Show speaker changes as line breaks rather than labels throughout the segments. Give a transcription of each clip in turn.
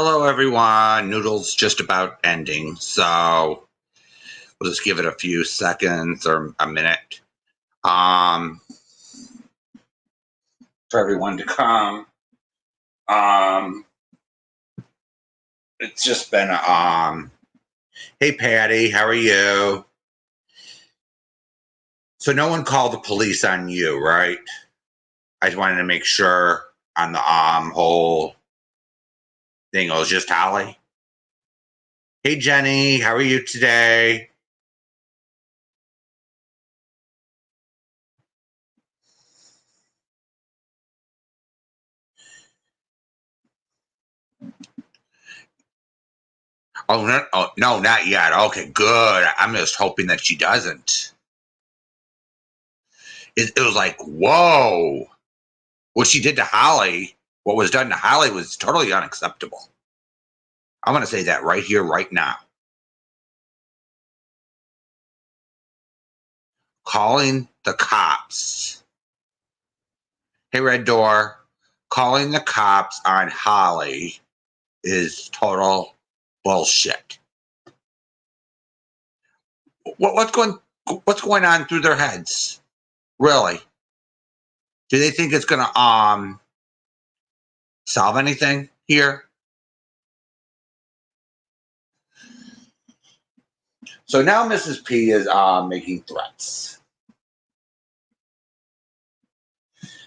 Hello, everyone. Noodle's just about ending, so we'll just give it a few seconds or a minute for everyone to come. It's just been hey, Patty, how are you? So no one called the police on you, right? I just wanted to make sure on the whole thing. It was just Holly. Hey, Jenny, how are you today? Oh, no, not yet. Okay, good. I'm just hoping that she doesn't. It was like, whoa. What she did to Holly, what was done to Holly was totally unacceptable. I'm going to say that right here, right now. Calling the cops. Hey, Red Door. Calling the cops on Holly is total bullshit. What's going on through their heads? Really? Do they think it's going to solve anything here? So now Mrs. P is making threats,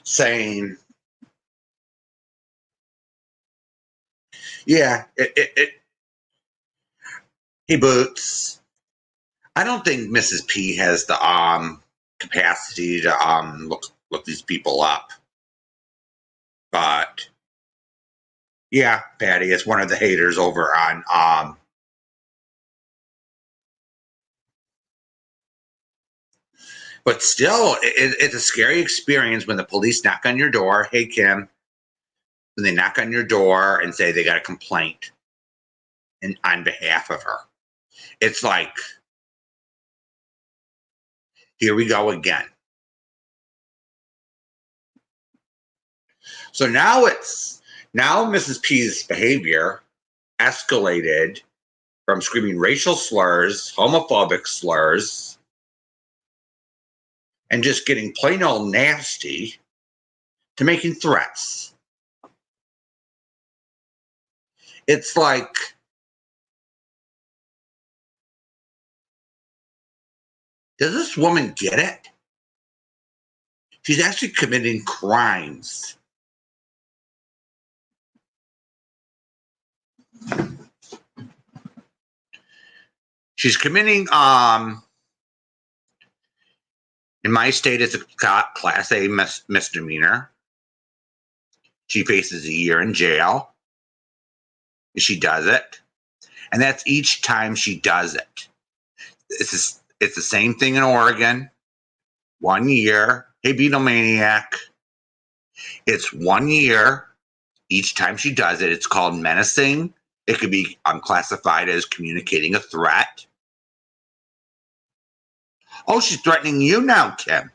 saying, yeah, hey, Boots, I don't think Mrs. P has the capacity to look these people up. But yeah, Patty is one of the haters over on but still it's a scary experience when the police knock on your door. Hey, Kim, when they knock on your door and say they got a complaint and on behalf of her. It's like, here we go again. So now Mrs. P's behavior escalated from screaming racial slurs, homophobic slurs, and just getting plain old nasty to making threats. It's like, does this woman get it? She's actually committing crimes. She's committing, in my state, it's a class A misdemeanor. She faces a year in jail. She does it. And that's each time she does it. It's the same thing in Oregon. 1 year. Hey, Beatlemaniac. It's 1 year. Each time she does it, it's called menacing. It could be classified as communicating a threat. Oh, she's threatening you now, Kim.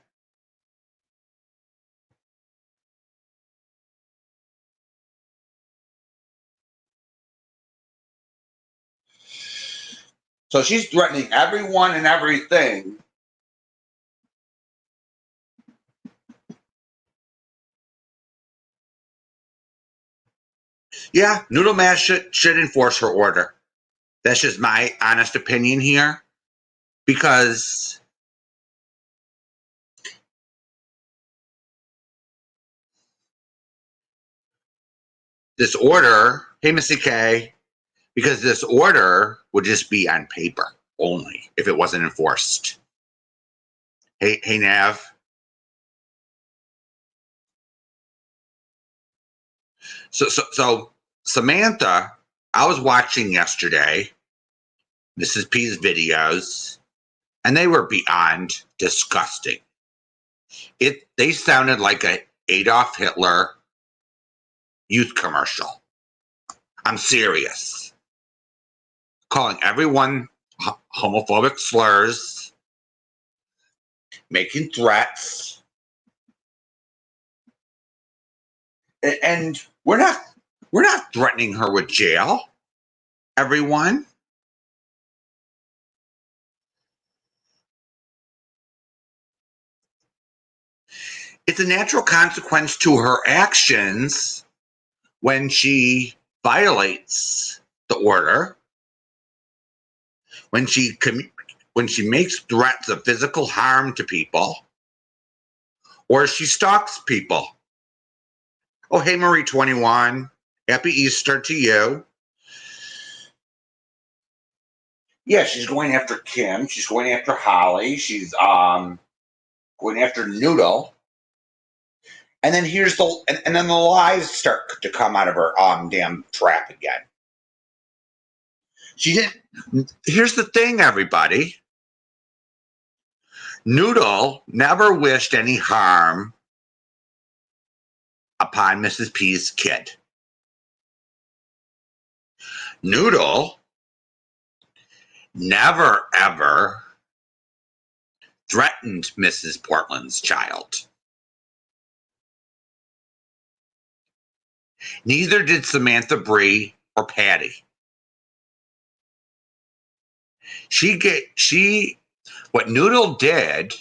So she's threatening everyone and everything. Yeah, Noodle Mash should enforce her order. That's just my honest opinion here. Because this order, hey, Missy K, because this order would just be on paper only if it wasn't enforced. Hey, Nav. So Samantha, I was watching yesterday Mrs. P's videos, and they were beyond disgusting. They sounded like a Adolf Hitler youth commercial. I'm serious. Calling everyone homophobic slurs, making threats, and we're We're not threatening her with jail, everyone. It's a natural consequence to her actions when she violates the order, when she makes threats of physical harm to people, or she stalks people. Oh, hey, Marie 21. Happy Easter to you. Yeah, she's going after Kim. She's going after Holly. She's going after Noodle. And then and then the lies start to come out of her damn trap again. She didn't. Here's the thing, everybody. Noodle never wished any harm upon Mrs. P's kid. Noodle never, ever threatened Mrs. Portland's child. Neither did Samantha Bree or Patty. What Noodle did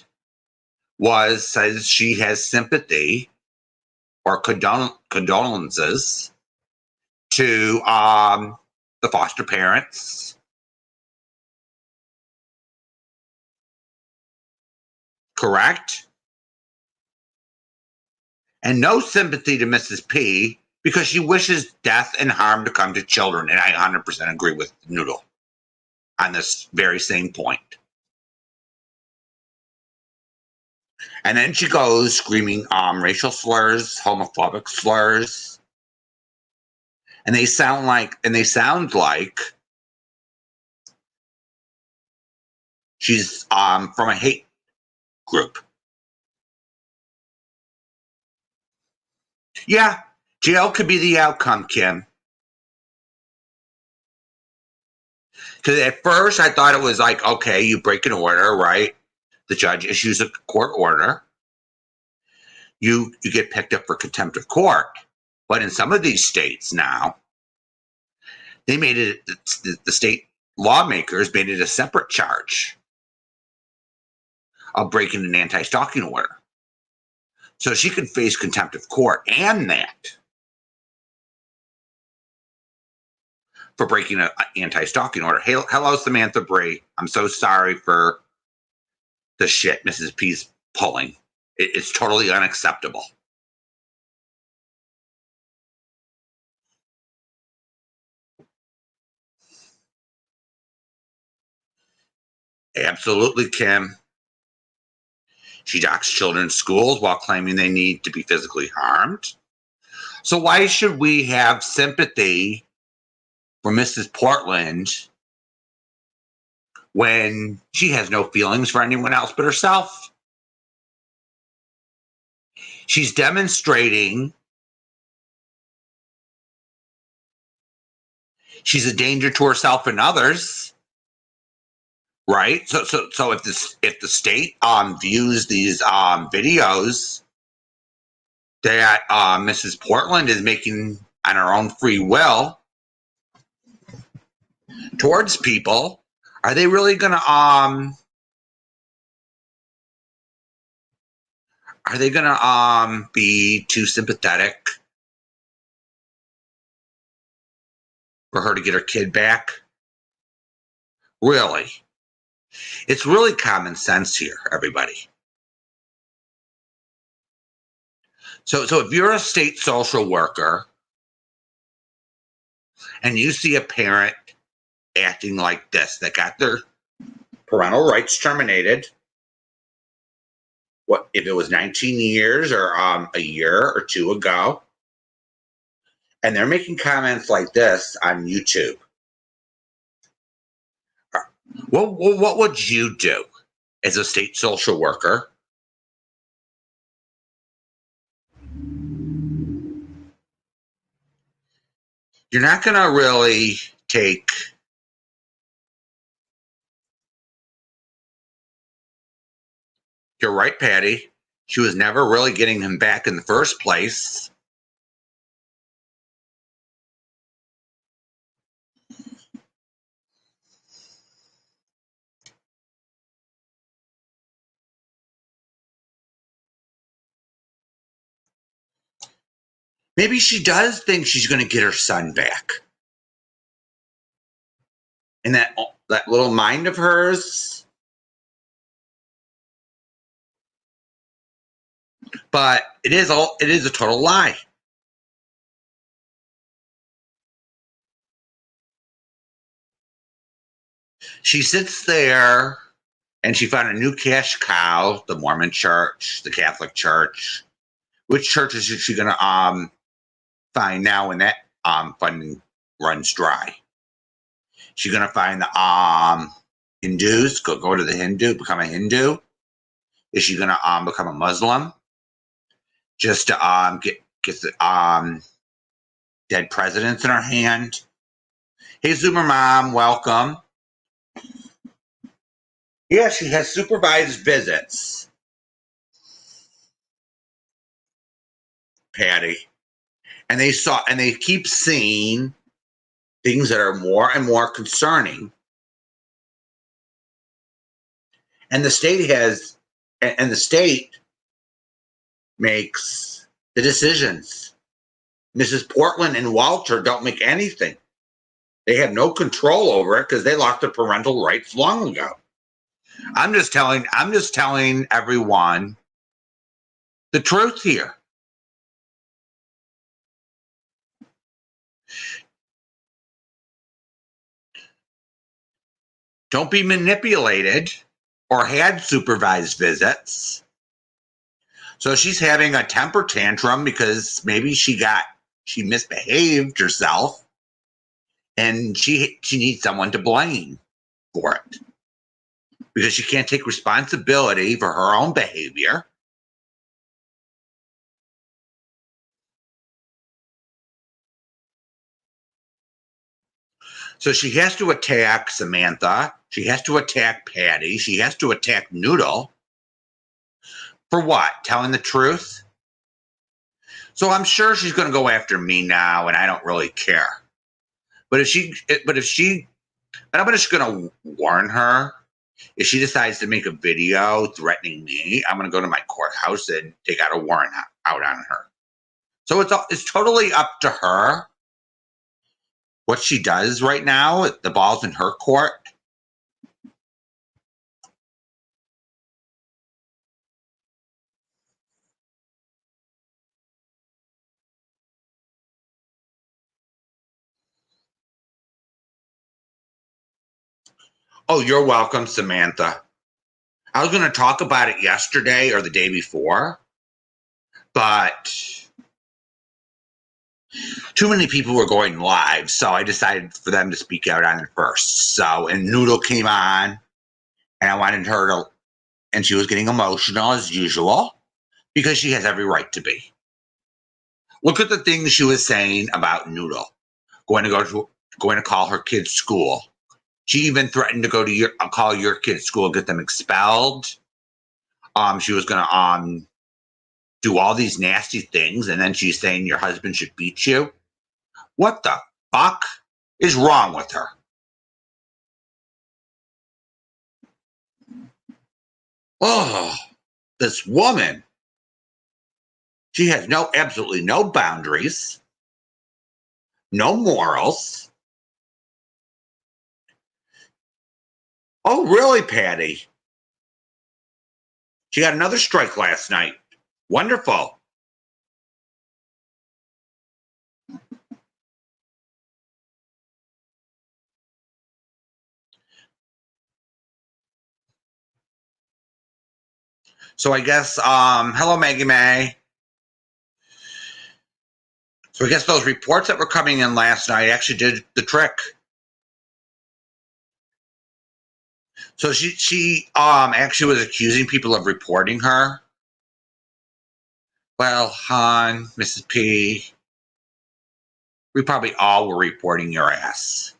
was says she has sympathy or condolences to the foster parents. Correct? And no sympathy to Mrs. P because she wishes death and harm to come to children. And I 100% agree with Noodle on this very same point. And then she goes screaming racial slurs, homophobic slurs. And they sound like she's from a hate group. Yeah, jail could be the outcome, Kim. Because at first I thought it was like, okay, you break an order, right? The judge issues a court order. You get picked up for contempt of court. But in some of these states now, they made it, the state lawmakers made it a separate charge of breaking an anti-stalking order. So she could face contempt of court and that for breaking an anti-stalking order. Hey, hello, Samantha Bree. I'm so sorry for the shit Mrs. P's pulling. It's totally unacceptable. Absolutely, Kim. She docks children's schools while claiming they need to be physically harmed. So why should we have sympathy for Mrs. Portland when she has no feelings for anyone else but herself? She's demonstrating she's a danger to herself and others, right? So if the state views these videos that Mrs. Portland is making on her own free will towards people, are they really gonna be too sympathetic for her to get her kid back? Really? It's really common sense here, everybody. So if you're a state social worker and you see a parent acting like this, that got their parental rights terminated, what if it was 19 years or a year or two ago, and they're making comments like this on YouTube, what would you do as a state social worker? You're not going to really take you're right, Patty. She was never really getting him back in the first place. Maybe she does think she's going to get her son back. And that little mind of hers. But it is a total lie. She sits there and she found a new cash cow, the Mormon church, the Catholic church. Which church is she going to find now when that funding runs dry? She's going to find the Hindus, go to the Hindu, become a Hindu? Is she going to become a Muslim? Just to get the dead presidents in her hand? Hey, Zoomer Mom, welcome. Yeah, she has supervised visits, Patty. And they keep seeing things that are more and more concerning. And the state makes the decisions. Mrs. Portland and Walter don't make anything. They have no control over it because they lost their parental rights long ago. I'm just telling everyone the truth here. Don't be manipulated or had supervised visits. So she's having a temper tantrum because maybe she misbehaved herself and she needs someone to blame for it because she can't take responsibility for her own behavior. So she has to attack Samantha. She has to attack Patty. She has to attack Noodle. For what? Telling the truth? So I'm sure she's going to go after me now, and I don't really care. But I'm just going to warn her. If she decides to make a video threatening me, I'm going to go to my courthouse and take out a warrant out on her. So it's totally up to her what she does right now. The ball's in her court. Oh, you're welcome, Samantha. I was going to talk about it yesterday or the day before, but too many people were going live, so I decided for them to speak out on it first. So, and Noodle came on, and I wanted her to, and she was getting emotional as usual because she has every right to be. Look at the things she was saying about Noodle, going to call her kid's school. She even threatened to go to call your kid's school, get them expelled. She was going to do all these nasty things, and then she's saying your husband should beat you. What the fuck is wrong with her? Oh, this woman. She has absolutely no boundaries, no morals. Oh, really, Patty? She got another strike last night. Wonderful. So I guess, hello, Maggie May. So I guess those reports that were coming in last night actually did the trick. So she actually was accusing people of reporting her. Well, hon, Mrs. P, we probably all were reporting your ass.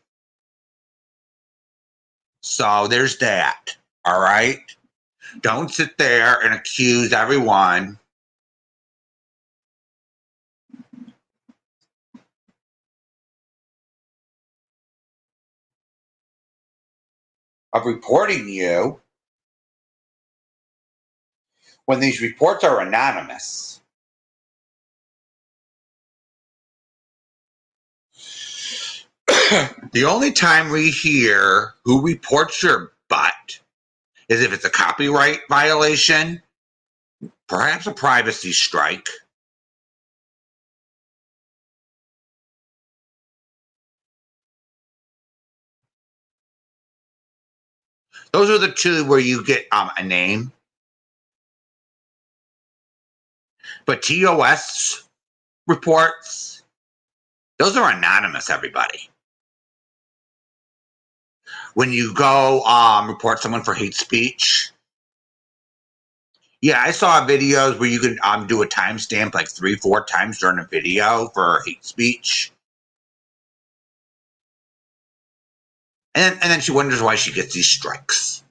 So there's that. All right? Don't sit there and accuse everyone of reporting you when these reports are anonymous. The only time we hear who reports your butt is if it's a copyright violation, perhaps a privacy strike. Those are the two where you get a name. But TOS reports, those are anonymous, everybody. When you go report someone for hate speech, yeah, I saw videos where you could do a timestamp like 3-4 times during a video for hate speech. And then she wonders why she gets these strikes.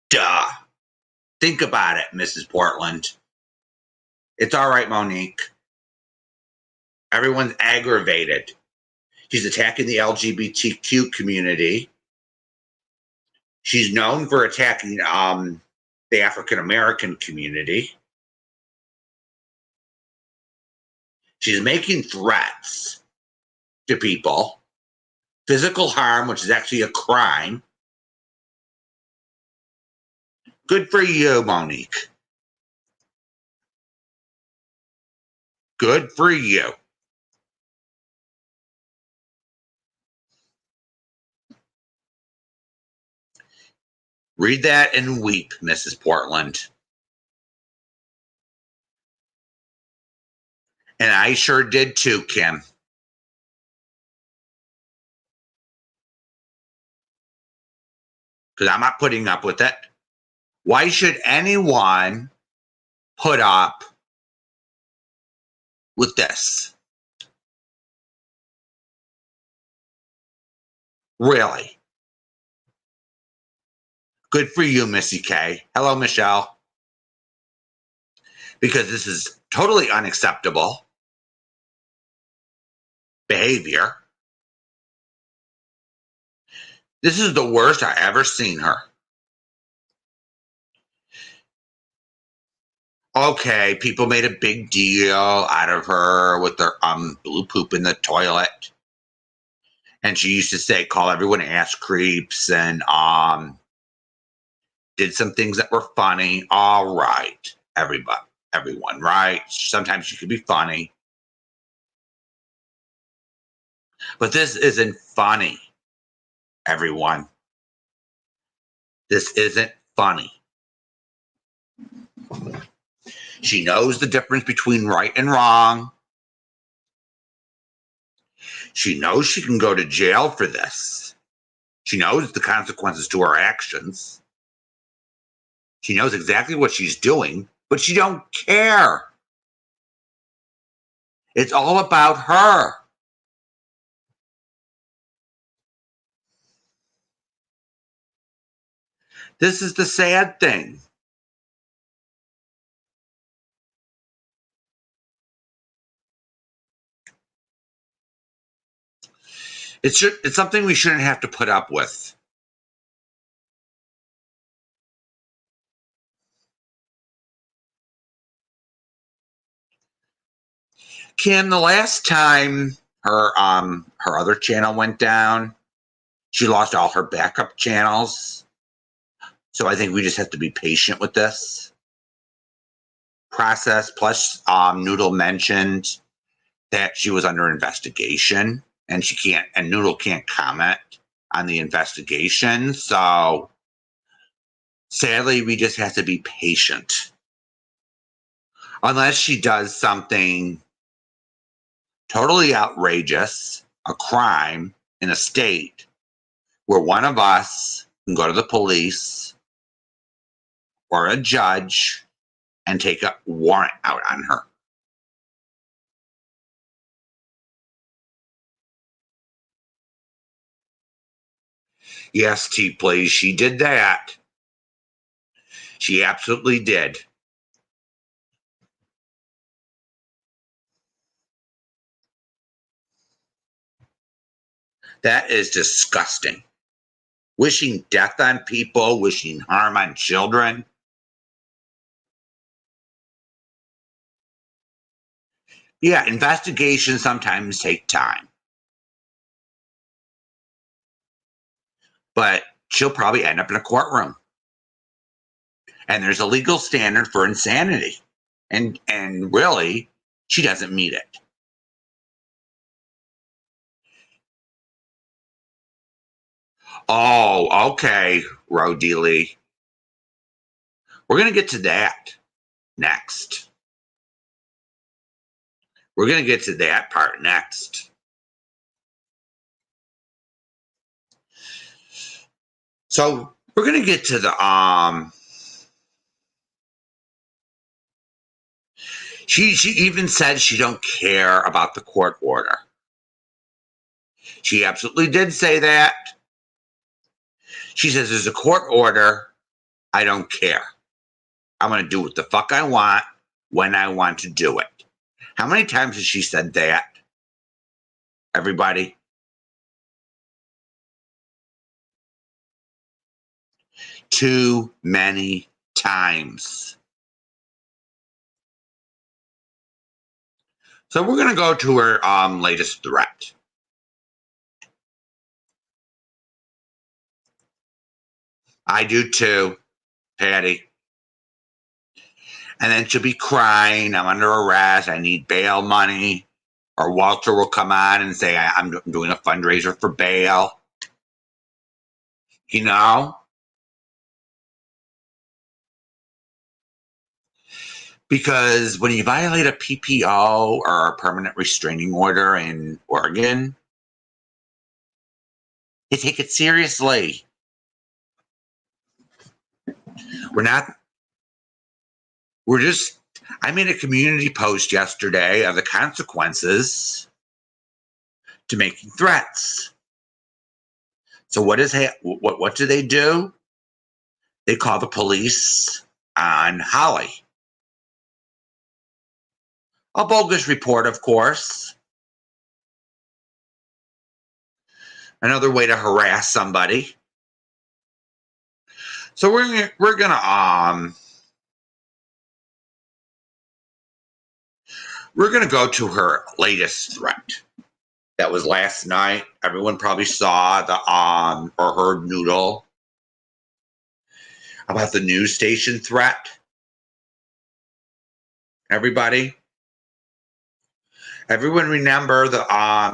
Duh. Think about it, Mrs. Portland. It's all right, Monique. Everyone's aggravated. She's attacking the LGBTQ community. She's known for attacking the African American community. She's making threats to people. Physical harm, which is actually a crime. Good for you, Monique. Good for you. Read that and weep, Mrs. Portland. And I sure did too, Kim. Because I'm not putting up with it. Why should anyone put up with this? Really? Good for you, Missy K. Hello, Michelle. Because this is totally unacceptable behavior. This is the worst I ever seen her. Okay, people made a big deal out of her with their blue poop in the toilet. And she used to say, call everyone ass creeps, and did some things that were funny. All right, everyone, right? Sometimes she could be funny. But this isn't funny, everyone. This isn't funny. She knows the difference between right and wrong. She knows she can go to jail for this. She knows the consequences to her actions. She knows exactly what she's doing, but she don't care. It's all about her. This is the sad thing. It's something we shouldn't have to put up with. Kim, the last time her other channel went down, she lost all her backup channels. So I think we just have to be patient with this process. Plus, Noodle mentioned that she was under investigation, and Noodle can't comment on the investigation. So sadly, we just have to be patient. Unless she does something totally outrageous, a crime in a state where one of us can go to the police or a judge and take a warrant out on her. Yes, T, please. She did that. She absolutely did. That is disgusting. Wishing death on people, wishing harm on children. Yeah, investigations sometimes take time. but she'll probably end up in a courtroom. And there's a legal standard for insanity. And really, she doesn't meet it. Oh, okay, Roddy Lee. We're going to get to that next. We're going to get to that part next. So we're going to get to the she even said she don't care about the court order. She absolutely did say that. She says there's a court order. I don't care. I'm going to do what the fuck I want when I want to do it. How many times has she said that? Everybody? Too many times. So we're going to go to her latest threat. I do too, Patty. And then she'll be crying, I'm under arrest, I need bail money. Or Walter will come on and say, I'm doing a fundraiser for bail. You know? Because when you violate a PPO or a permanent restraining order in Oregon, they take it seriously. I made a community post yesterday of the consequences to making threats. So what do they do? They call the police on Holly. A bogus report, of course. Another way to harass somebody. So we're gonna go to her latest threat. That was last night. Everyone probably saw or heard Noodle about the news station threat. Everybody remember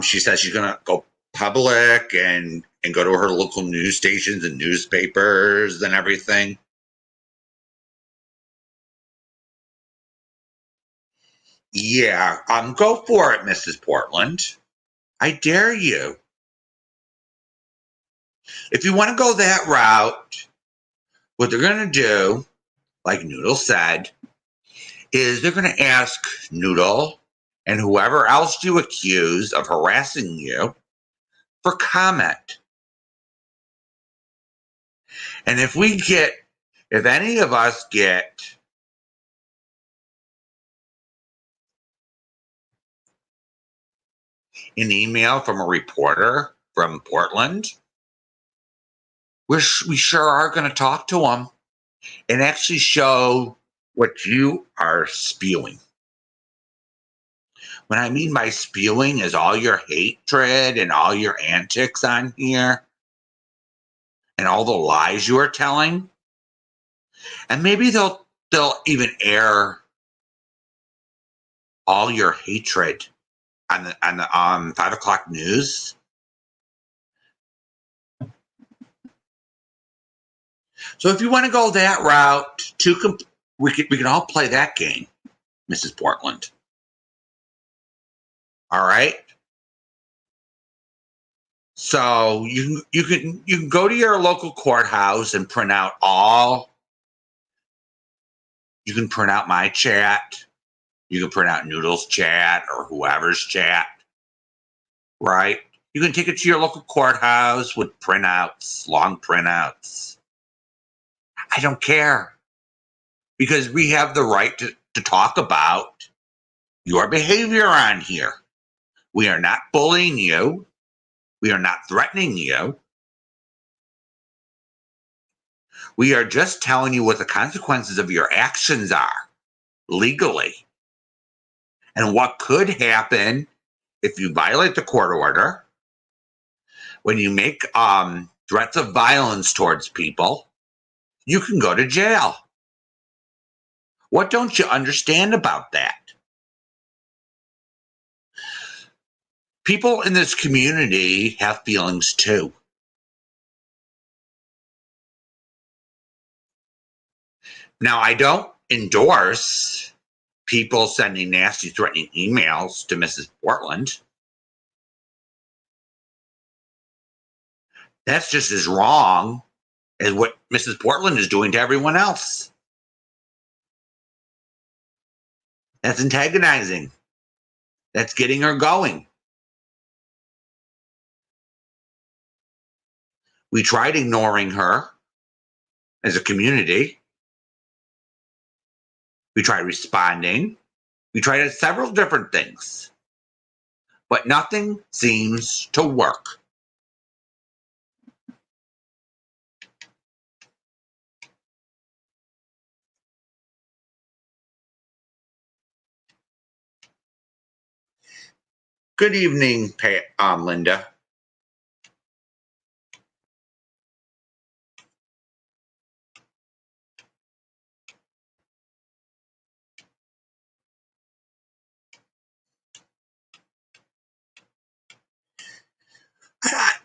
she says she's gonna go public and go to her local news stations and newspapers and everything. Yeah, go for it, Mrs. Portland. I dare you. If you want to go that route, what they're going to do, like Noodle said, is they're going to ask Noodle and whoever else you accuse of harassing you for comment. And if any of us get an email from a reporter from Portland, we sure are going to talk to them and actually show what you are spewing. What I mean by spewing is all your hatred and all your antics on here and all the lies you are telling. And maybe they'll even air all your hatred on the 5 o'clock news. So if you want to go that route, we can all play that game, Mrs. Portland. All right. So you can go to your local courthouse and print out you can print out my chat. You can print out Noodle's chat or whoever's chat. Right? You can take it to your local courthouse with printouts, long printouts. I don't care. Because we have the right to talk about your behavior on here. We are not bullying you. We are not threatening you. We are just telling you what the consequences of your actions are legally. And what could happen if you violate the court order, when you make threats of violence towards people, you can go to jail. What don't you understand about that? People in this community have feelings too. Now, I don't endorse people sending nasty, threatening emails to Mrs. Portland. That's just as wrong as what Mrs. Portland is doing to everyone else. That's antagonizing. That's getting her going. We tried ignoring her as a community. We tried responding. We tried several different things, but nothing seems to work. Good evening, Linda.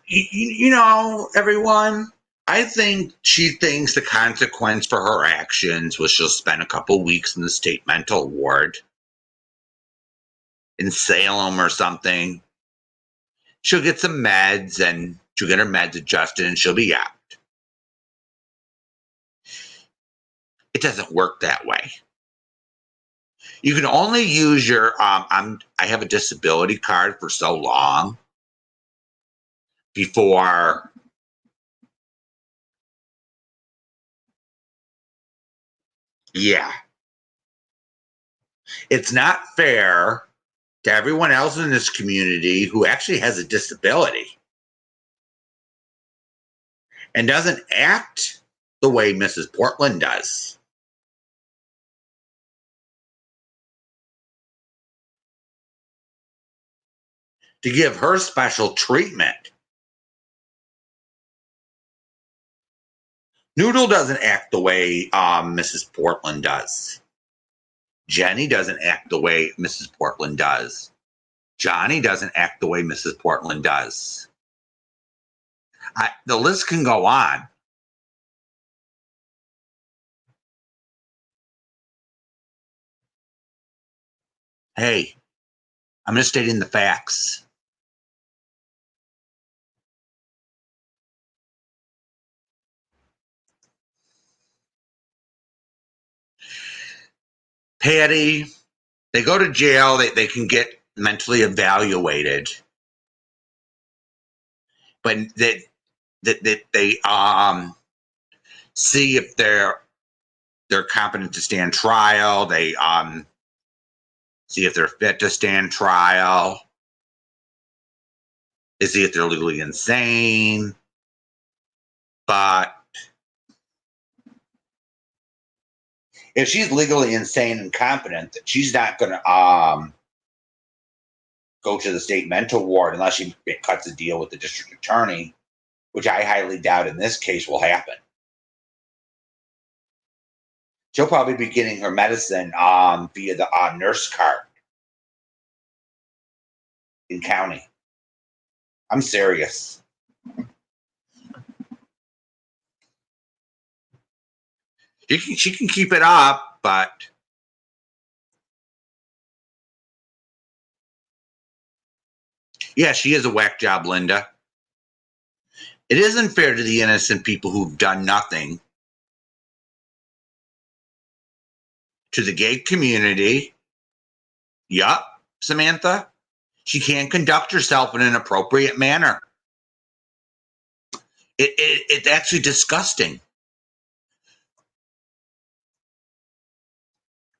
You know, everyone, I think she thinks the consequence for her actions was she'll spend a couple weeks in the state mental ward in Salem or something. She'll get some meds and she'll get her meds adjusted and she'll be out. It doesn't work that way. You can only use your I have a disability card for so long before yeah. It's not fair to everyone else in this community who actually has a disability and doesn't act the way Mrs. Portland does. To give her special treatment. Noodle doesn't act the way Mrs. Portland does. Jenny doesn't act the way Mrs. Portland does. Johnny doesn't act the way Mrs. Portland does. The list can go on. Hey, I'm just stating the facts. Patty, they go to jail, they can get mentally evaluated. But they see if they're competent to stand trial. They see if they're fit to stand trial. They see if they're legally insane. But if she's legally insane and competent, she's not going to go to the state mental ward unless she cuts a deal with the district attorney, which I highly doubt in this case will happen. She'll probably be getting her medicine via the nurse card in county. I'm serious. She can keep it up, but yeah, she is a whack job, Linda. It isn't fair to the innocent people who've done nothing, to the gay community. Yup, Samantha. She can't conduct herself in an appropriate manner. It's actually disgusting.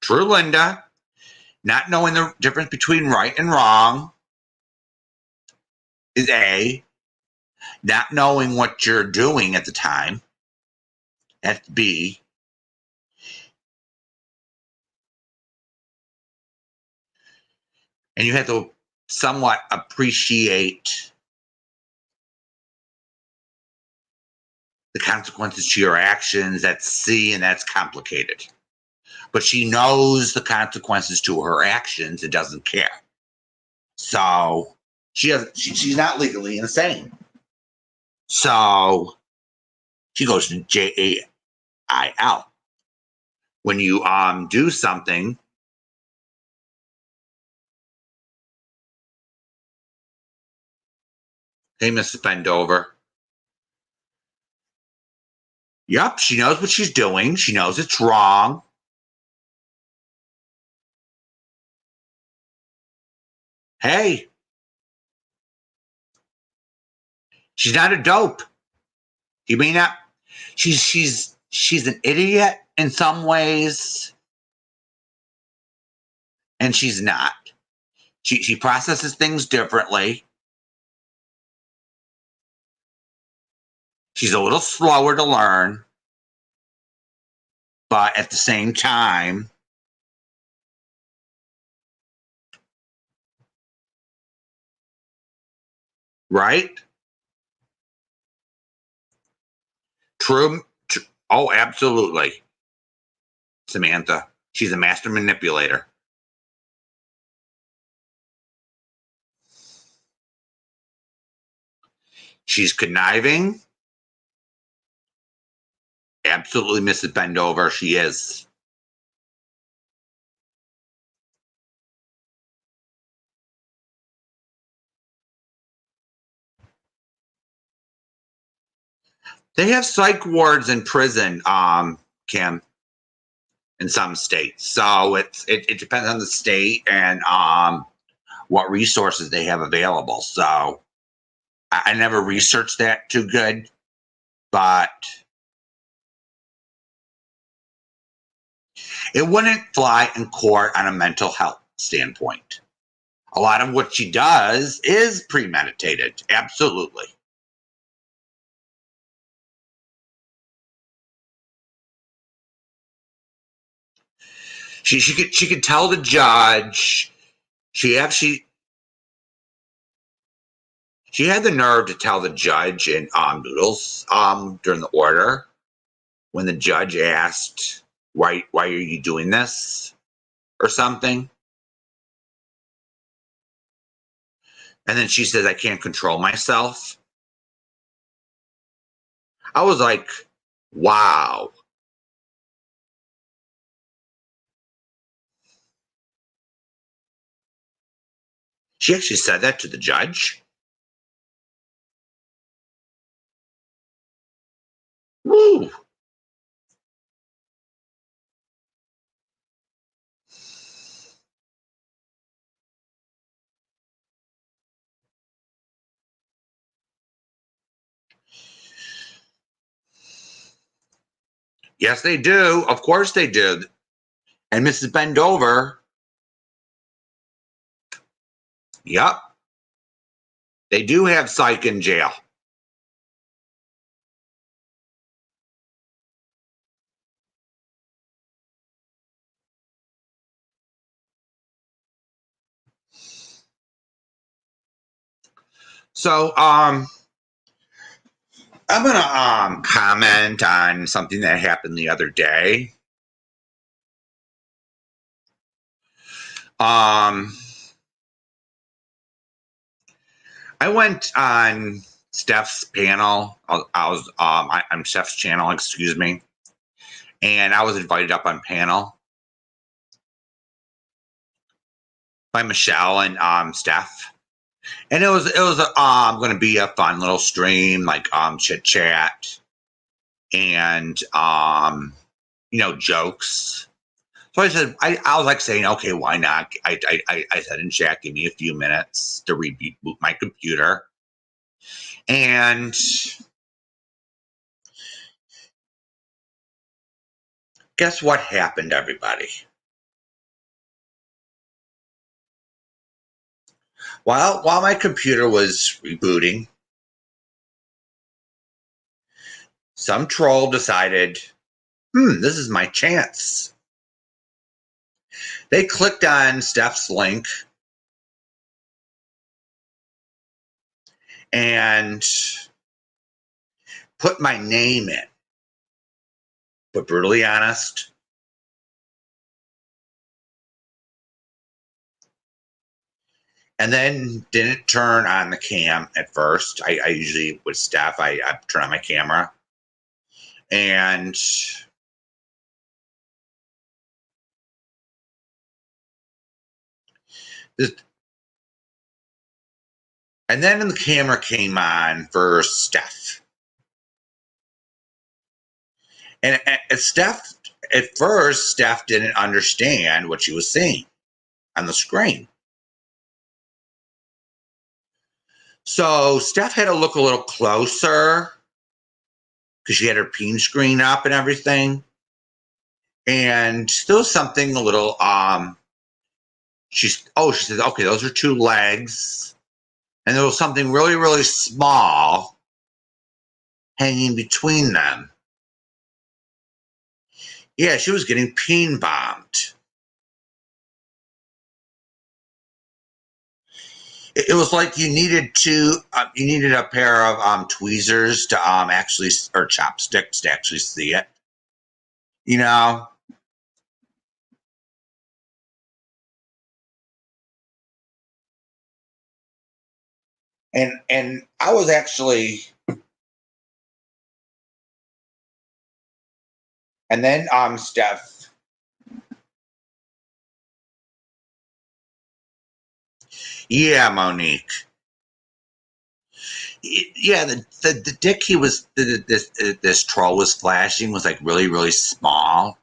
True, Linda. Not knowing the difference between right and wrong is A. Not knowing what you're doing at the time, that's B. And you have to somewhat appreciate the consequences to your actions. That's C, and that's complicated. But she knows the consequences to her actions and doesn't care. So she's not legally insane. So she goes to JAIL. When you do something, hey, Mrs. Bendover. Yep, she knows what she's doing. She knows it's wrong. Hey, she's not a dope. You may not. She's an idiot in some ways, and she's not. She processes things differently. She's a little slower to learn, but at the same time, right? True. Oh, absolutely. Samantha. She's a master manipulator. She's conniving. Absolutely, Mrs. Bendover. She is. They have psych wards in prison, Kim, in some states. So it depends on the state and what resources they have available. So I never researched that too good, but it wouldn't fly in court on a mental health standpoint. A lot of what she does is premeditated. Absolutely. She could tell the judge. She actually she had the nerve to tell the judge in Noodles during the order when the judge asked why are you doing this or something, and then she says I can't control myself. I was like, wow. She actually said that to the judge. Woo. Yes, they do. Of course they do. And Mrs. Bendover, yep, they do have psych in jail. So I'm gonna comment on something that happened the other day. I went on Steph's panel. I was on Steph's channel, excuse me, and I was invited up on panel by Michelle and Steph, and it was going to be a fun little stream, like chit chat and jokes. So I said, I was like saying, okay, why not? I said in chat, give me a few minutes to reboot my computer. And guess what happened, everybody? While my computer was rebooting, some troll decided, this is my chance. They clicked on Steph's link and put my name in. But brutally honest, and then didn't turn on the cam at first. I usually, with Steph, I turn on my camera. And then the camera came on for Steph. And Steph, at first, Steph didn't understand what she was seeing on the screen. So Steph had to look a little closer because she had her peen screen up and everything. And there was something a little, she said, okay, those are two legs. And there was something really, really small hanging between them. Yeah, she was getting peen bombed. It was like you needed a pair of tweezers to actually, or chopsticks to actually see it. You know? And I was actually, and then Steph, yeah, Monique. Yeah, the dick he was, this troll was flashing was like really, really small.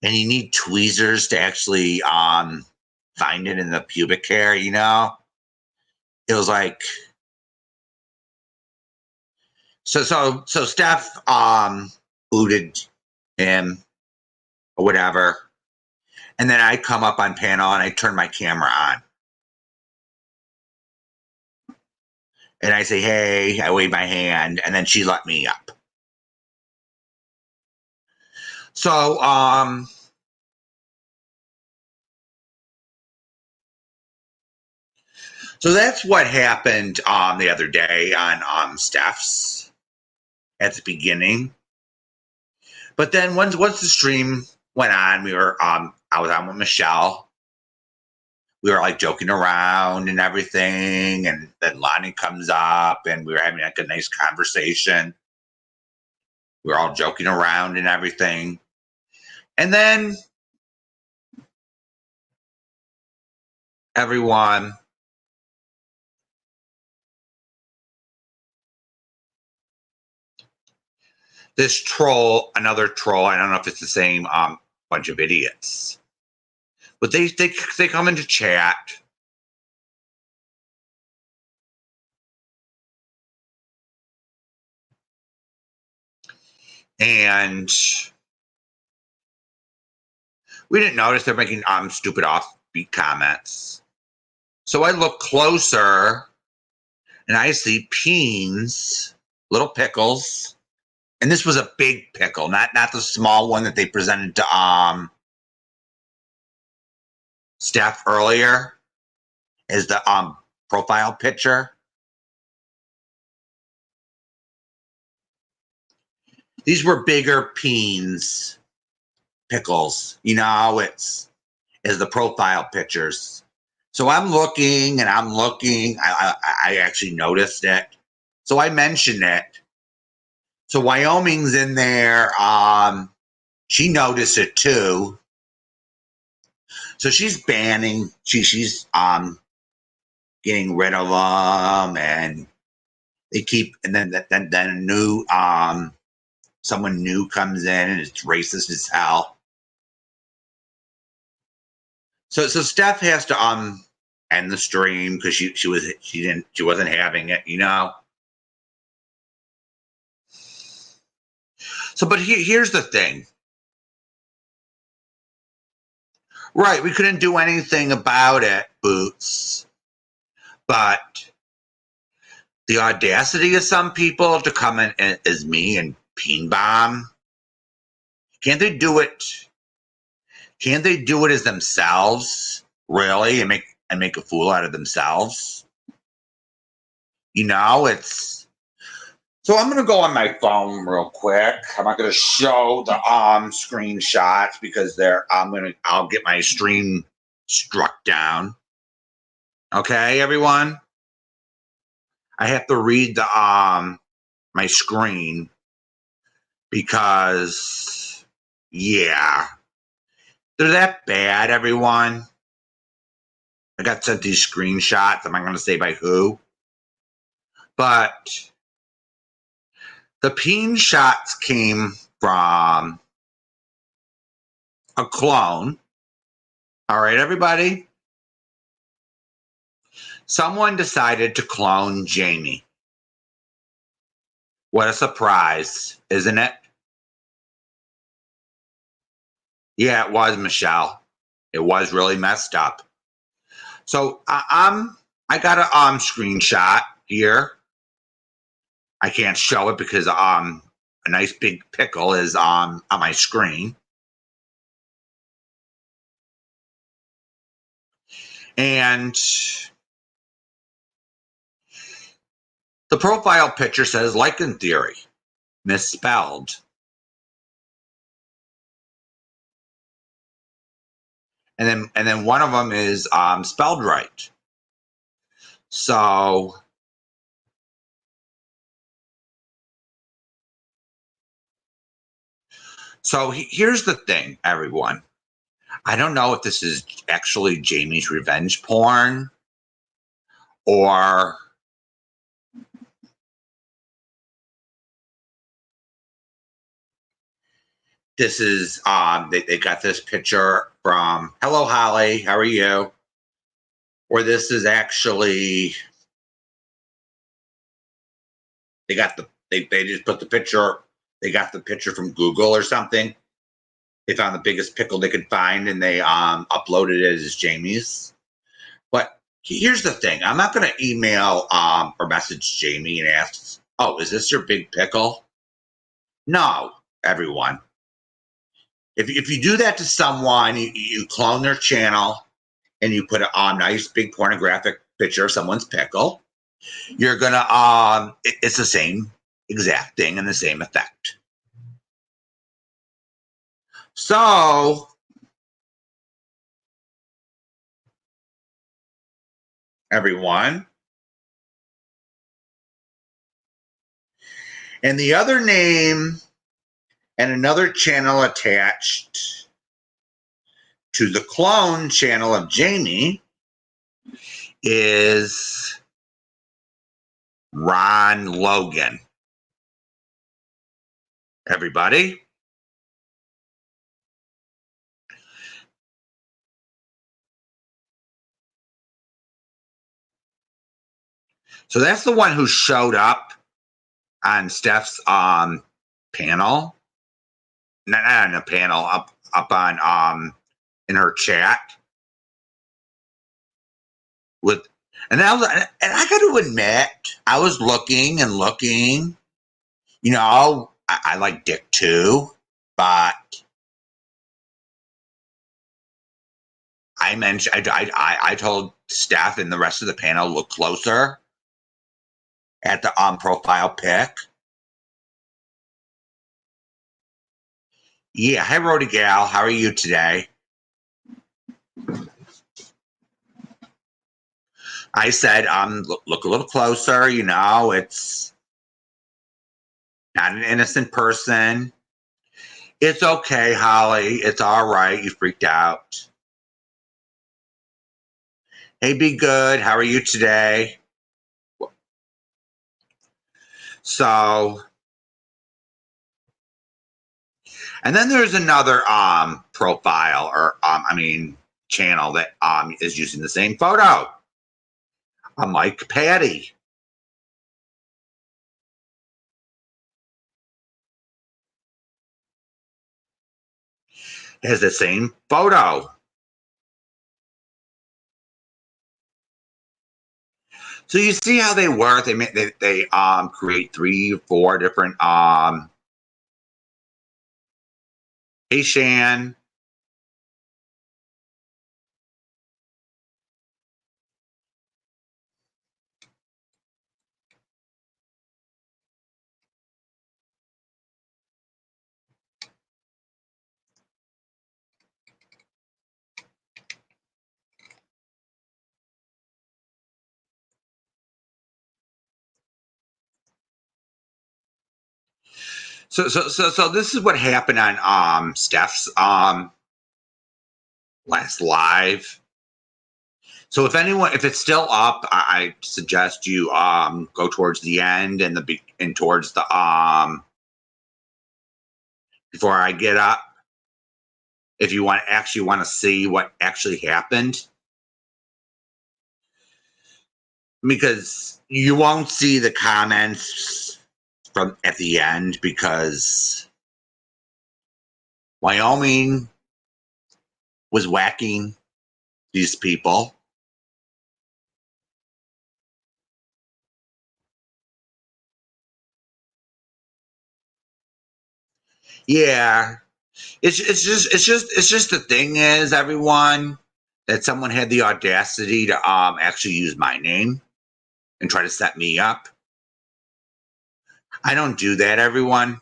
And you need tweezers to actually find it in the pubic hair, you know? It was like, so Steph booted him or whatever. And then I come up on panel and I turn my camera on. And I say, hey, I wave my hand, and then she let me up. So, so that's what happened the other day on Steph's at the beginning. But then once the stream went on, we were I was on with Michelle. We were like joking around and everything, and then Lonnie comes up, and we were having like a nice conversation. We were all joking around and everything, and then everyone, this troll, another troll, I don't know if it's the same bunch of idiots, but they come into chat. And we didn't notice they're making stupid offbeat comments. So I look closer and I see peens, little pickles. And this was a big pickle, not the small one that they presented to Steph earlier as the profile picture. These were bigger peens, pickles, you know, it's as the profile pictures. So I'm looking and I'm looking. I actually noticed it. So I mentioned it. So Wyoming's in there. She noticed it too. So she's banning. She's getting rid of them, and they keep. And then a new someone new comes in, and it's racist as hell. So Steph has to end the stream because she wasn't having it, you know. So, but here's the thing. Right, we couldn't do anything about it, Boots. But the audacity of some people to come in as me and peen bomb. Can't they do it? Can't they do it as themselves, really, and make a fool out of themselves? You know, it's So I'm going to go on my phone real quick. I'm not going to show the screenshots because I'll get my stream struck down. Okay, everyone? I have to read the my screen because yeah. They're that bad, everyone. I got sent these screenshots. I'm not going to say by who. But the peen shots came from a clone. All right, everybody? Someone decided to clone Jamie. What a surprise, isn't it? Yeah, it was, Michelle. It was really messed up. So I got a screenshot here. I can't show it because a nice big pickle is on my screen. And the profile picture says Lichen Theory, misspelled. And then one of them is spelled right. So here's the thing, everyone. I don't know if this is actually Jamie's revenge porn or this is they got this picture from Hello Holly, how are you? Or this is actually they just put the picture, they got the picture from Google or something. They found the biggest pickle they could find and they uploaded it as Jamie's. But here's the thing. I'm not going to email or message Jamie and ask, oh, is this your big pickle? No, everyone. If you do that to someone, you clone their channel and you put a nice big pornographic picture of someone's pickle, you're going to, it's the same exact thing and the same effect. So, everyone. And the other name and another channel attached to the clone channel of Jamie is Ron Logan. Everybody? So that's the one who showed up on Steph's panel. Not on the panel, up on in her chat with, and I got to admit, I was looking and looking. You know, I like Dick too, but I told Steph and the rest of the panel look closer at the profile pic. Yeah, hi Rhoda Gal, how are you today? I said, look a little closer. You know, it's not an innocent person. It's okay, Holly. It's all right. You freaked out. Hey, Be Good. How are you today? So, and then there's another profile or channel that is using the same photo. I'm Mike Patty. It has the same photo. So you see how they work. They create 3 or 4 different hey Shan. So this is what happened on Steph's last live. So if it's still up, I suggest you go towards the end and towards the before I get up. If you want to see what actually happened, because you won't see the comments from at the end, because Wyoming was whacking these people. Yeah, it's just the thing is, everyone, that someone had the audacity to actually use my name and try to set me up. I don't do that, everyone.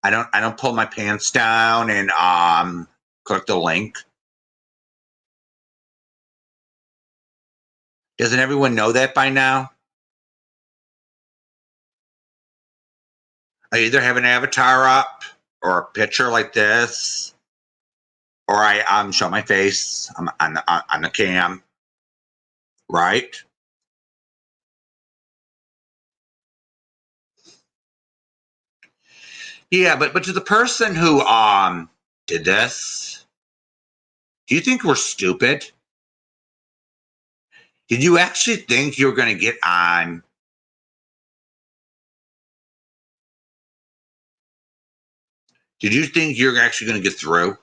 I don't pull my pants down and click the link. Doesn't everyone know that by now? I either have an avatar up or a picture like this, or I show my face on the cam, right? Yeah, but to the person who did this, do you think we're stupid? Did you actually think you were going to get on? Did you think you're actually going to get through?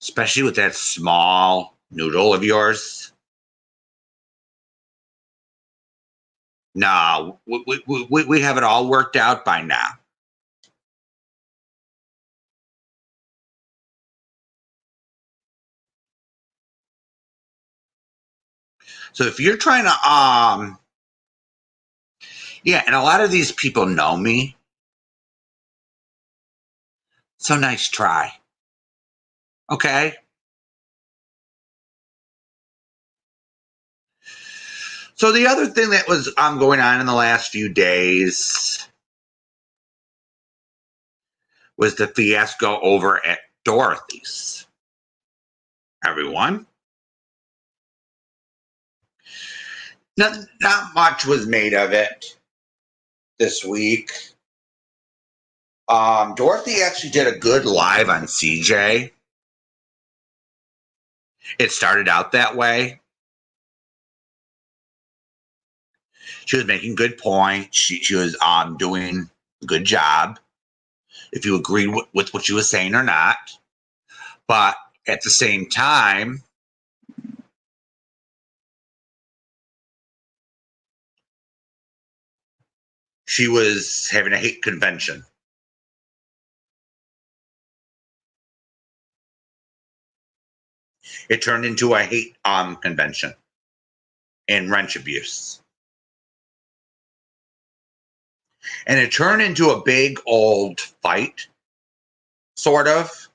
Especially with that small noodle of yours? No, we have it all worked out by now. So if you're trying to yeah, and a lot of these people know me. So nice try. Okay? So the other thing that was going on in the last few days was the fiasco over at Dorothy's. Everyone. Not much was made of it this week. Dorothy actually did a good live on CJ. It started out that way. She was making good points. She was doing a good job, if you agreed with what she was saying or not. But at the same time, she was having a hate convention. It turned into a hate convention and wrench abuse. And it turned into a big old fight, sort of.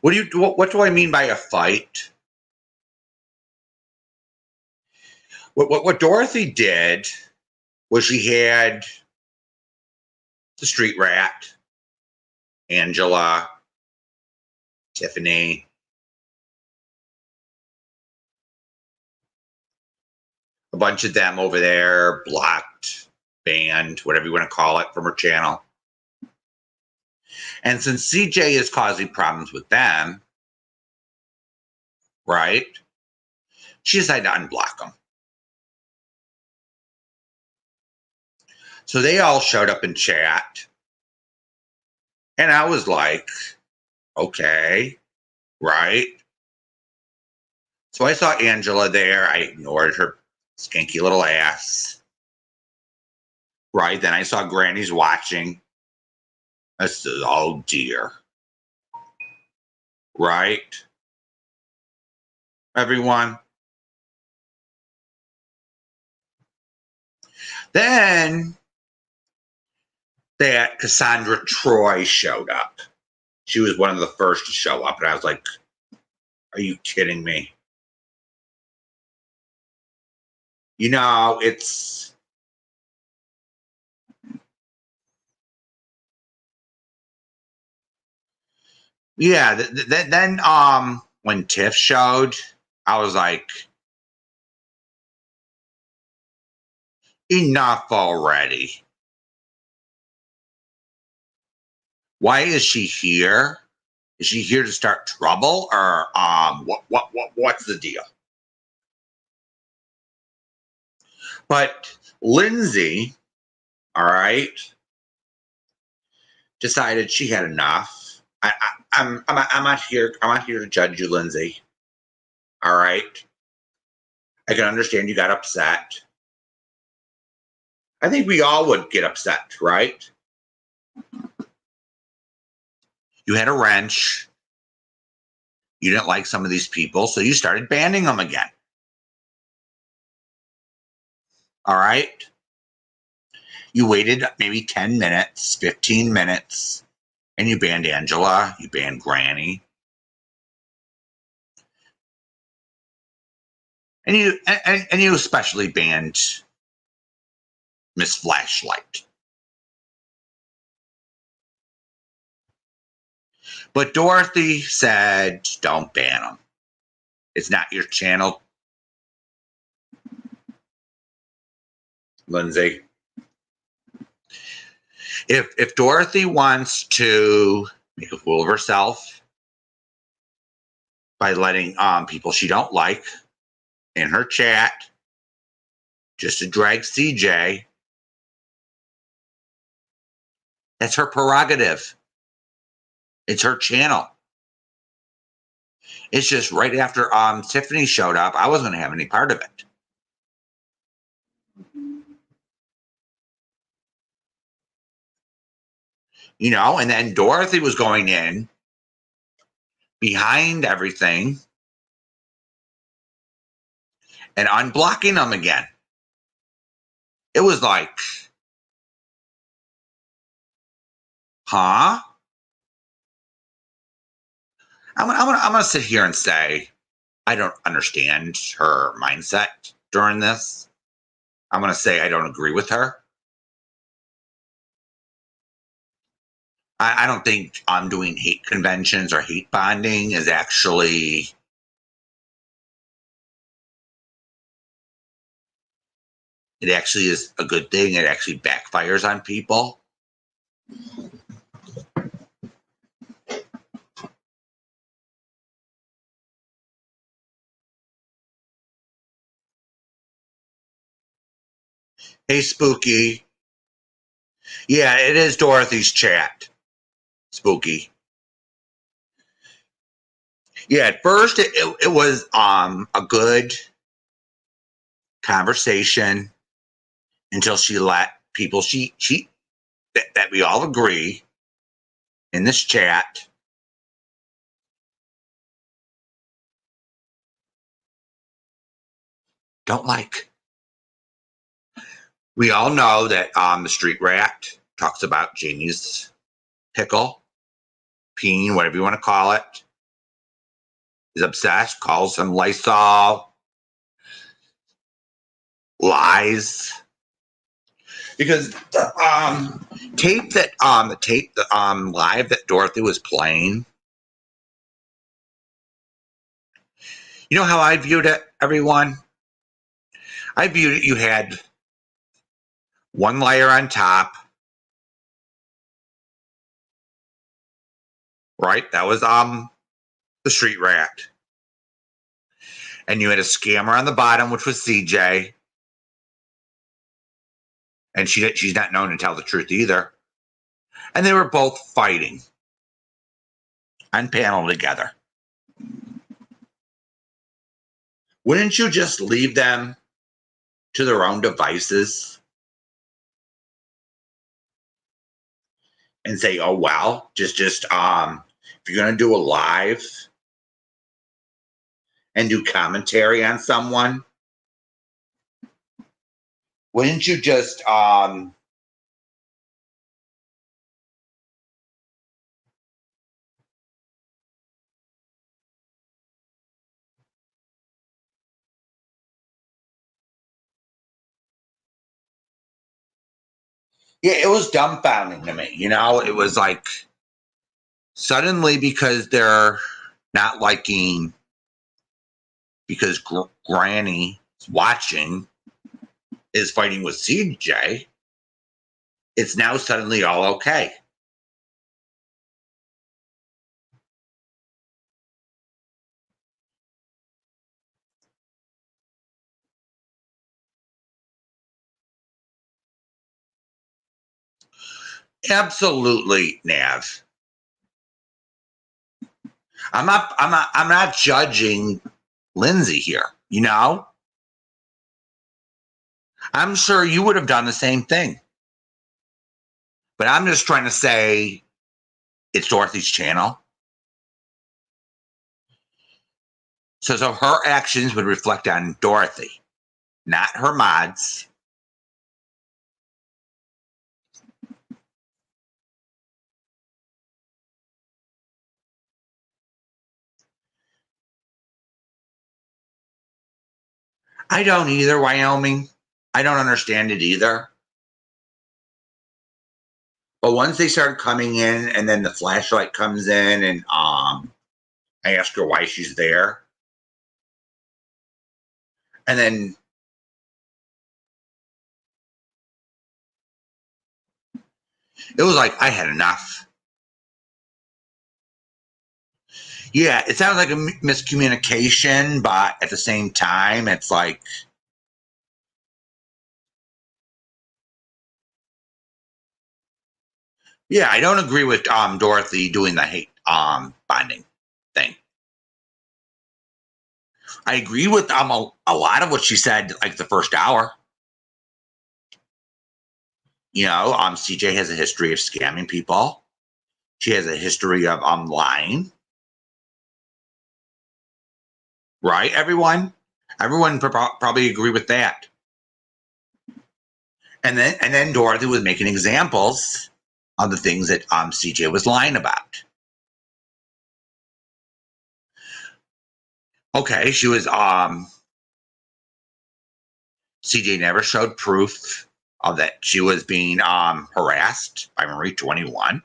What do I mean by a fight? What Dorothy did was she had the street rat, Angela, Tiffany, a bunch of them over there, blocked, banned, whatever you want to call it, from her channel. And since CJ is causing problems with them, right, she decided to unblock them. So they all showed up in chat. And I was like, okay, right? So I saw Angela there. I ignored her skanky little ass. Right? Then I saw Granny's watching. I said, oh dear. Right? Everyone. Then that Cassandra Troy showed up. She was one of the first to show up. And I was like, are you kidding me? It's yeah. Then when Tiff showed, I was like, enough already. Why is she here? Is she here to start trouble, or what's the deal? But Lindsay, all right, decided she had enough. I'm not here. I'm not here to judge you, Lindsay. All right, I can understand you got upset. I think we all would get upset, right? You had a wrench. You didn't like some of these people, so you started banning them again. All right. You waited maybe 10 minutes, 15 minutes, and you banned Angela. You banned Granny. And you especially banned Miss Flashlight. But Dorothy said, don't ban them. It's not your channel, Lindsay. If Dorothy wants to make a fool of herself by letting people she don't like in her chat just to drag CJ, that's her prerogative. It's her channel. It's just right after Tiffany showed up, I wasn't going to have any part of it. And then Dorothy was going in behind everything and unblocking them again. It was like, huh? I'm gonna sit here and say I don't understand her mindset during this. I'm gonna say I don't agree with her. I don't think doing hate conventions or hate bonding is actually it actually is a good thing. It actually backfires on people. Hey, Spooky. Yeah, it is Dorothy's chat. Spooky. Yeah, at first it was a good conversation until she let people that we all agree in this chat don't like. We all know that the Street Rat talks about Jamie's pickle, peen, whatever you want to call it. Is obsessed, calls him Lysol, lies. Because the tape live that Dorothy was playing. You know how I viewed it, everyone? I viewed it, you had one layer on top, right? That was the Street Rat. And you had a scammer on the bottom, which was CJ. And she's not known to tell the truth either. And they were both fighting on panel together. Wouldn't you just leave them to their own devices and say, oh well, just if you're gonna do a live and do commentary on someone, wouldn't you just Yeah, it was dumbfounding to me. It was like suddenly because they're not liking because Granny watching is fighting with CJ. It's now suddenly all okay. Absolutely, Nav. I'm not judging Lindsay here. I'm sure you would have done the same thing. But I'm just trying to say it's Dorothy's channel. So her actions would reflect on Dorothy, not her mods. I don't either, Wyoming. I don't understand it either. But once they started coming in and then the flashlight comes in and I ask her why she's there. And then it was like I had enough. Yeah, it sounds like a miscommunication, but at the same time, it's like, yeah, I don't agree with Dorothy doing the hate bonding thing. I agree with a lot of what she said, like the first hour. CJ has a history of scamming people. She has a history of lying. Right, everyone? Everyone probably agree with that. And then Dorothy was making examples of the things that CJ was lying about. Okay, she was CJ never showed proof of that she was being harassed by Marie 21,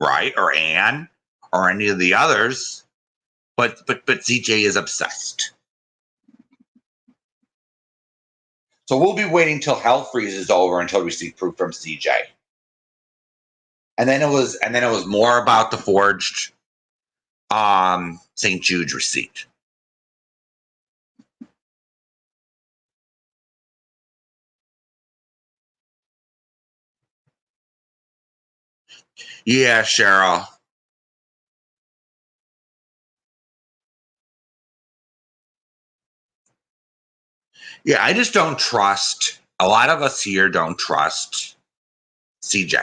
right? Or Anne or any of the others. But CJ is obsessed. So we'll be waiting till hell freezes over until we see proof from CJ. And then it was more about the forged St. Jude's receipt. Yeah, Cheryl. Yeah, I just don't trust. A lot of us here don't trust CJ.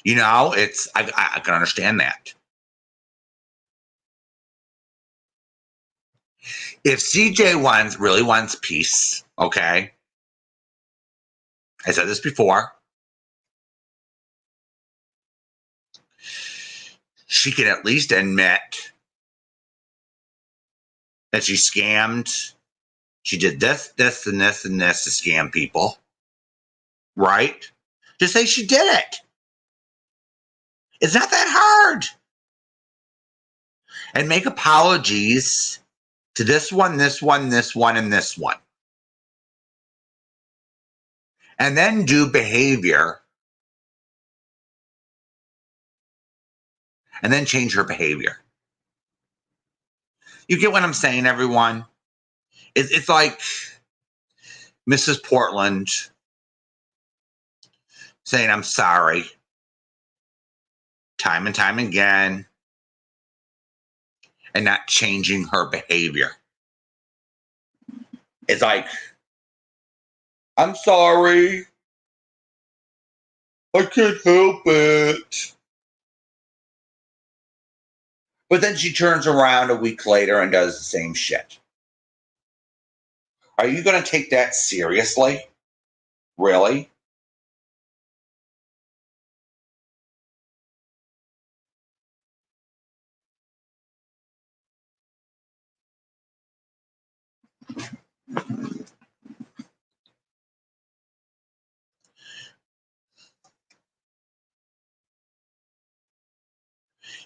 I can understand that. If CJ really wants peace, okay. I said this before. She can at least admit that she scammed. She did this, this, and this, and this to scam people. Right? Just say she did it. It's not that hard. And make apologies to this one, this one, this one, and this one. And then do behavior. And then change her behavior. You get what I'm saying, everyone? It's like Mrs. Portland saying, I'm sorry, time and time again, and not changing her behavior. It's like, I'm sorry. I can't help it. But then she turns around a week later and does the same shit. Are you going to take that seriously? Really?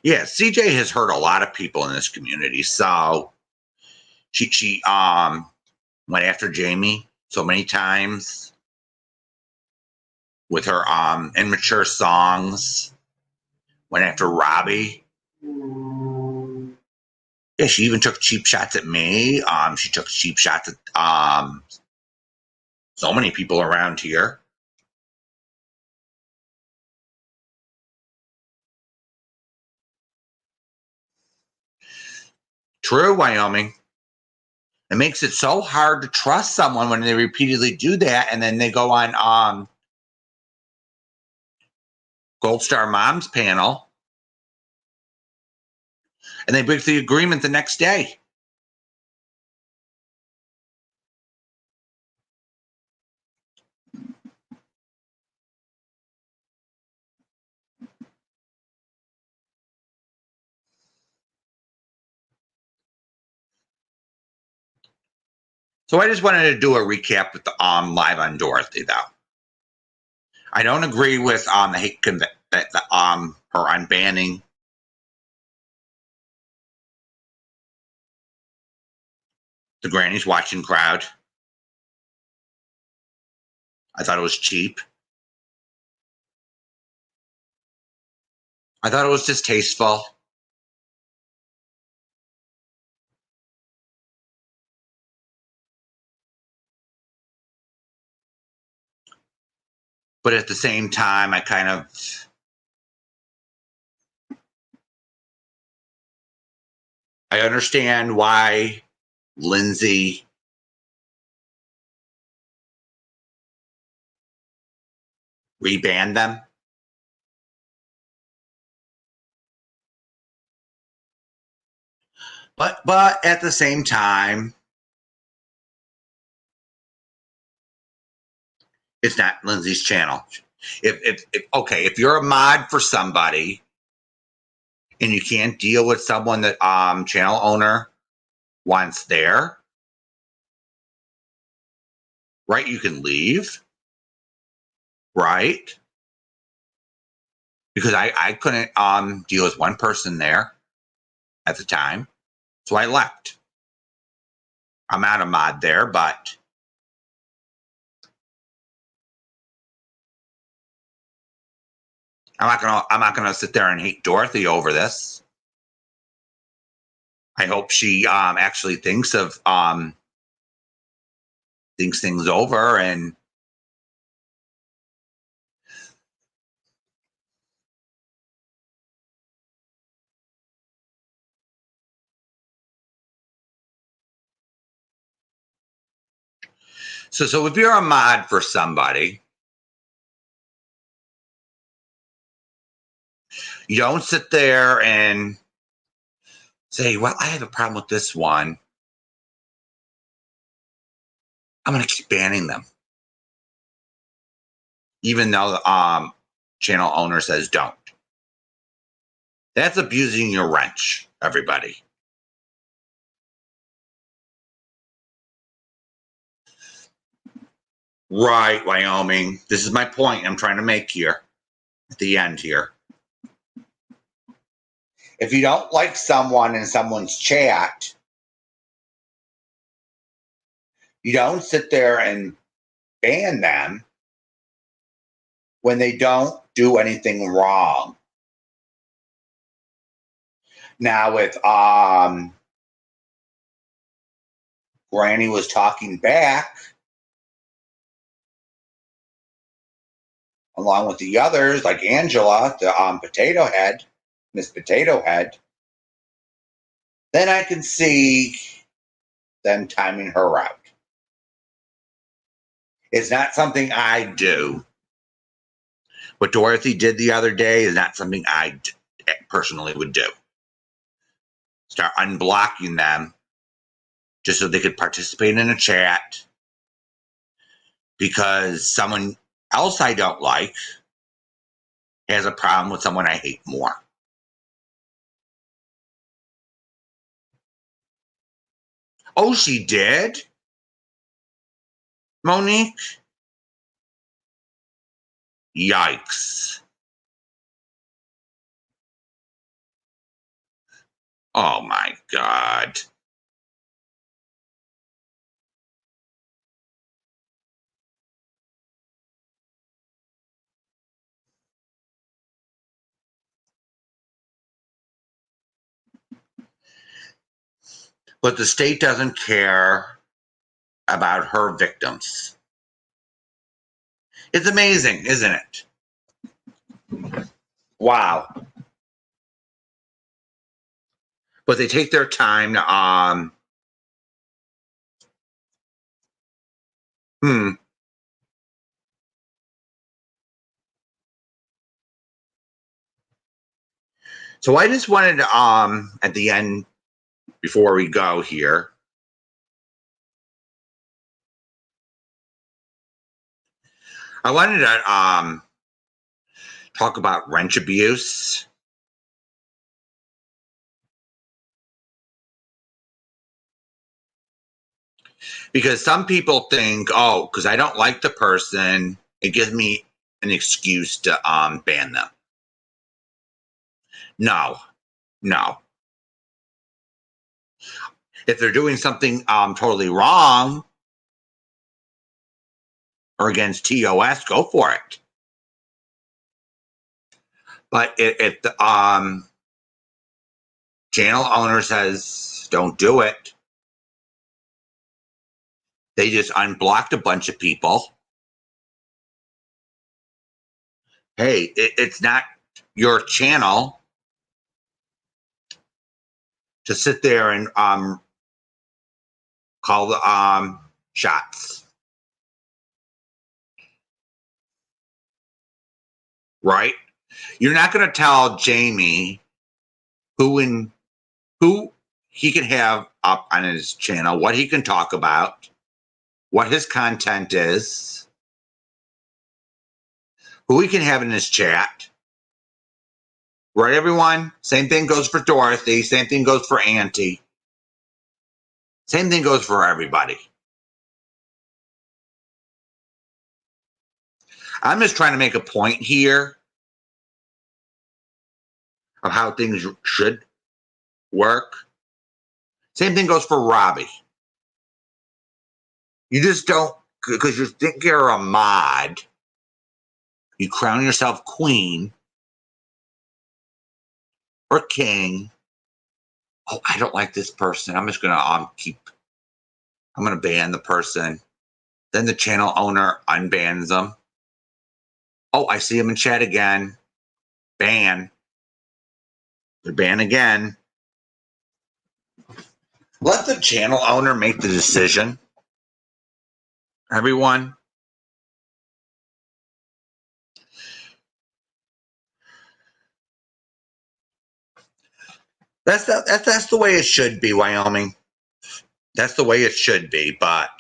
Yeah, CJ has hurt a lot of people in this community. So she went after Jamie so many times with her immature songs. Went after Robbie. Yeah, she even took cheap shots at me. She took cheap shots at so many people around here. True, Wyoming. It makes it so hard to trust someone when they repeatedly do that, and then they go on Gold Star Mom's panel, and they break the agreement the next day. So I just wanted to do a recap with the live on Dorothy, though. I don't agree with the hate her unbanning the Granny's watching crowd. I thought it was cheap. I thought it was distasteful. But at the same time, I understand why Lindsay rebanned them. But at the same time, it's not Lindsay's channel. If you're a mod for somebody and you can't deal with someone that channel owner wants there, right? You can leave, right? Because I couldn't deal with one person there at the time, so I left. I'm not a mod there, but I'm not gonna sit there and hate Dorothy over this. I hope she actually thinks things over and so if you're a mod for somebody, you don't sit there and say, well, I have a problem with this one. I'm going to keep banning them. Even though the channel owner says don't. That's abusing your wrench, everybody. Right, Wyoming. This is my point I'm trying to make here at the end here. If you don't like someone in someone's chat, you don't sit there and ban them when they don't do anything wrong. Now, if Granny was talking back, along with the others, like Angela, the Potato Head, Miss Potato Head, then I can see them timing her out. It's not something I do. What Dorothy did the other day is not something I personally would do. Start unblocking them just so they could participate in a chat because someone else I don't like has a problem with someone I hate more. Oh, she did? Monique? Yikes. Oh my God. But the state doesn't care about her victims. It's amazing, isn't it? Wow. But they take their time to So I just wanted to at the end, before we go here, I wanted to talk about wrench abuse. Because some people think, oh, because I don't like the person, it gives me an excuse to ban them. No, no. If they're doing something totally wrong or against TOS, go for it. But if the channel owner says don't do it, they just unblocked a bunch of people. Hey, it's not your channel to sit there and call the shots, right? You're not going to tell Jamie who he can have up on his channel, what he can talk about, what his content is, who he can have in his chat. Right, everyone? Same thing goes for Dorothy. Same thing goes for Auntie. Same thing goes for everybody. I'm just trying to make a point here of how things should work. Same thing goes for Robbie. You just don't, because you think you're a mod, you crown yourself queen or king. Oh, I don't like this person. I'm just gonna I'm gonna ban the person. Then the channel owner unbans them. Oh, I see him in chat again. Ban. They're banned again. Let the channel owner make the decision. Everyone. That's the way it should be, Wyoming. That's the way it should be, but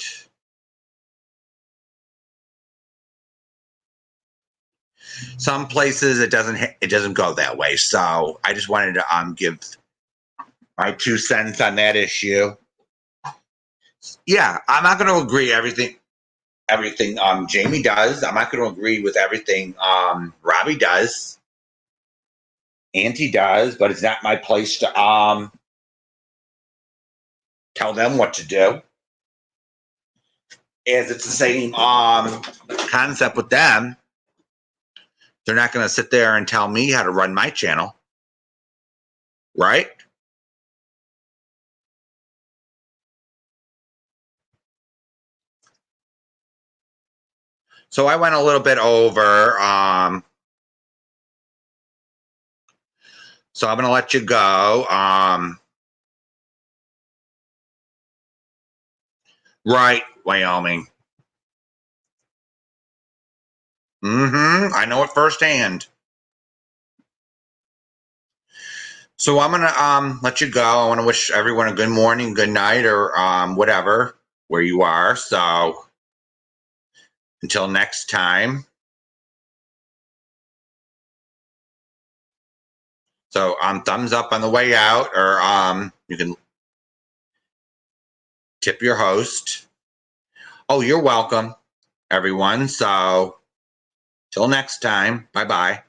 some places it doesn't go that way. So I just wanted to give my 2 cents on that issue. Yeah, I'm not going to agree everything Jamie does. I'm not going to agree with everything Robbie does. Auntie does, but it's not my place to tell them what to do. As it's the same concept with them. They're not going to sit there and tell me how to run my channel. Right? So I went a little bit over. So I'm going to let you go. Right, Wyoming. I know it firsthand. So I'm gonna let you go. I want to wish everyone a good morning, good night, or whatever where you are. So until next time. So thumbs up on the way out, or you can tip your host. Oh, you're welcome, everyone. So till next time. Bye-bye.